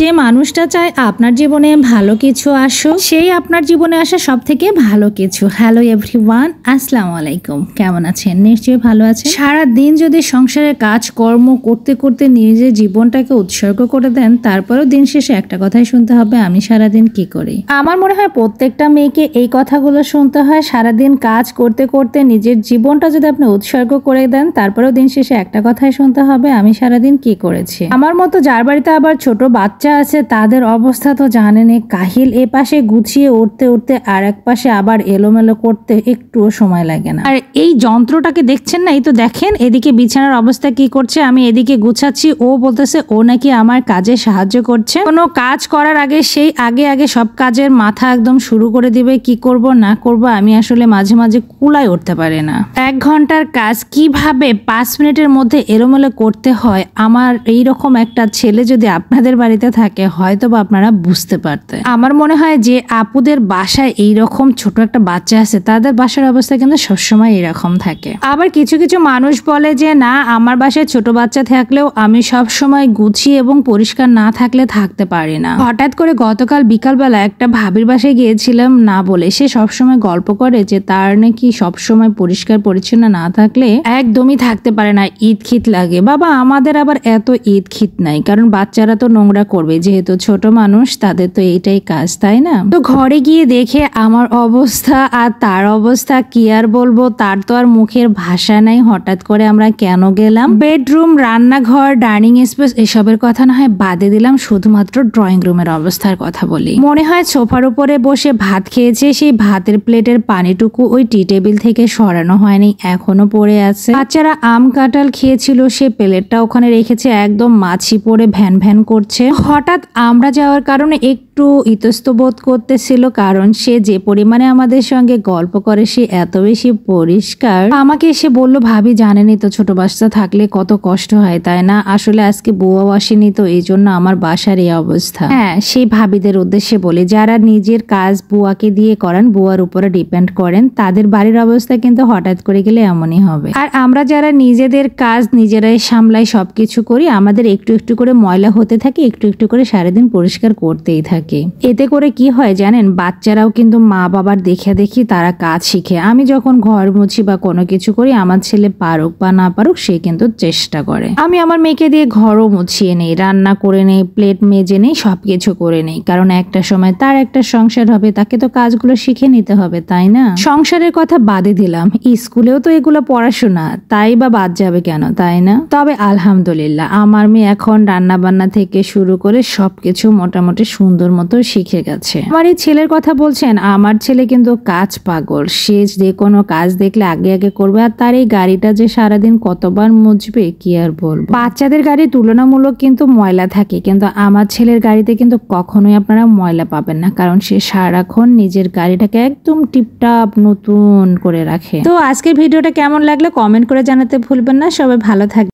যে মানুষটা চায় আপনার জীবনে ভালো কিছু আসুক, সেই আপনার জীবনে আসা সব থেকে ভালো কিছু। হ্যালো এভরিওয়ান, আসসালামু আলাইকুম। কেমন আছেন? নিশ্চয়ই ভালো আছেন। সারা দিন যদি সংসারের কাজকর্ম করতে করতে নিজের জীবনটাকে উৎসর্গ করে দেন, তারপরেও দিন শেষে একটা কথাই শুনতে হবে, আমি সারাদিন কি করি। আমার মনে হয় প্রত্যেকটা মেয়েকে এই কথাগুলো শুনতে হয়। সারাদিন কাজ করতে করতে নিজের জীবনটা যদি আপনি উৎসর্গ করে দেন, তারপরেও দিন শেষে একটা কথাই শুনতে হবে, আমি সারাদিন কি করেছি। আমার মতো যার বাড়িতে আবার ছোট বাচ্চা আছে, তাদের অবস্থা তো জানেনই। কাহিল এ পাশে গুছিয়ে উঠতে উঠতে আর এক পাশে আবার এলোমেলো করতে একটুও সময় লাগে না। আর এই যন্ত্রটাকে দেখছেন না, এই তো দেখেন এদিকে বিছানার অবস্থা কি করছে, আমি এদিকে গুছাচ্ছি, ও বলতেছে ও নাকি আমার কাজে সাহায্য করছে। কোনো কাজ করার আগে সেই আগে সব কাজের মাথা একদম শুরু করে দিবে, কি করব না করব আমি আসলে মাঝে মাঝে কুলায় উঠতে পারি না। 1 ঘন্টার কাজ কিভাবে 5 মিনিটের মধ্যে এলোমেলো করতে হয়, আমার এইরকম একটা ছেলে যদি আপনাদের বাড়িতে থাকে হয়তো বা আপনারা বুঝতে পারতেন। আমার মনে হয় যে আপুদের বাসায় এইরকম ছোট একটা বাচ্চা আছে, তাদের বাসার অবস্থা কিন্তু সবসময় এরকম থাকে। আবার কিছু কিছু মানুষ বলে যে না, আমার বাসায় ছোট বাচ্চা থাকলেও আমি সব সময় গুছিয়ে এবং পরিষ্কার না থাকলে থাকতে পারি না। হঠাৎ করে গতকাল বিকালবেলা একটা ভাবির বাসায় গিয়েছিলাম না বলে, সে সবসময় গল্প করে যে তার নাকি সবসময় পরিষ্কার পরিচ্ছন্ন না থাকলে একদমই থাকতে পারে না, ঈদ খিত লাগে। বাবা, আমাদের আবার এত ঈদ খিত নাই, কারণ বাচ্চারা তো নোংরা করবে, যেহেতু ছোট মানুষ তাদের তো এইটাই কাজ, তাই না? তো ঘরে গিয়ে দেখে আমার অবস্থা আর তার অবস্থা কি আর বলবো, তার তো আর মুখের ভাষা নাই। হঠাৎ করে আমরা কেন গেলাম, বেডরুম, রান্নাঘর, ডাইনিং স্পেস এসবের কথা না হয় বাদে দিলাম, শুধুমাত্র ড্রয়িং রুমের অবস্থার কথা বলি। মনে হয় সোফার উপরে বসে ভাত খেয়েছে, সেই ভাতের প্লেটের পানিটুকু ওই টি টেবিল থেকে সরানো হয়নি, এখনো পড়ে আছে। বাচ্চারা আম কাঁঠাল খেয়েছিল, সে প্লেটটা ওখানে রেখেছে, একদম মাছি পড়ে ভ্যান ভ্যান করছে। হঠাৎ আমরা যাওয়ার কারণে একটু ইতস্তবোধ করতেছিল, কারণ সে যে পরিমাণে আমাদের সঙ্গে গল্প করে, সে এত বেশি পরিষ্কার। আমাকে এসে বললো, ভাবি জানেনই তো ছোট বাচ্চা থাকলে কত কষ্ট হয়, তাই না? আসলে আজকে বুয়াও আসেনি, তো এই জন্য আমার বাসার এই অবস্থা। হ্যাঁ, সেই ভাবিদের উদ্দেশ্যে বলি, যারা নিজের কাজ বুয়াকে দিয়ে করান, বুয়ার উপরে ডিপেন্ড করেন, তাদের বাড়ির অবস্থা কিন্তু হঠাৎ করে গেলে এমনই হবে। আর আমরা যারা নিজেদের কাজ নিজেরাই সামলাই, সবকিছু করি, আমাদের একটু একটু করে ময়লা হতে থাকে, একটু একটু করে সারাদিন পরিষ্কার করতেই থাকে। এতে করে কি হয় জানেন, বাচ্চারাও কিন্তু মা বাবার দেখে দেখি তারা কাজ শিখে। আমি যখন ঘর মুছি বা কোনো কিছু করি, আমার ছেলে পারুক বা না পারুক, সে কিন্তু চেষ্টা করে। আমি আমার মেয়েকে দিয়ে ঘরও মুছিয়ে নেই, রান্না করে নেই, প্লেট মেজে নেই, সবকিছু করে নেই, কারণ একটা সময় তার একটা সংসার হবে, তাকে তো কাজগুলো শিখে নিতে হবে, তাই না? সংসারের কথা বাদে দিলাম, স্কুলেও তো এগুলো পড়াশোনা, তাই বা বাদ যাবে কেন, তাই না? তবে আলহামদুলিল্লাহ আমার মেয়ে এখন রান্না বান্না থেকে শুরু করে সবকিছু মোটামুটি সুন্দর মতো শিখে গেছে। আমার এই ছেলের কথা বলছেন, আমার ছেলে কিন্তু কাজ পাগল, সে যে কোনো কাজ দেখলে আগে আগে করবে। আর তার এই গাড়িটা যে সারাদিন কতবার মুছবে, কি আর বলবো। বাচ্চাদের গাড়ি তুলনামূলক কিন্তু ময়লা থাকে, কিন্তু আমার ছেলের গাড়িতে কিন্তু কখনোই আপনারা ময়লা পাবেন না, কারণ সে সারাক্ষণ নিজের গাড়িটাকে একদম টিপটাপ নতুন করে রাখে। তো আজকের ভিডিওটা কেমন লাগলো কমেন্ট করে জানাতে ভুলবেন না। সবাই ভালো থাকবে।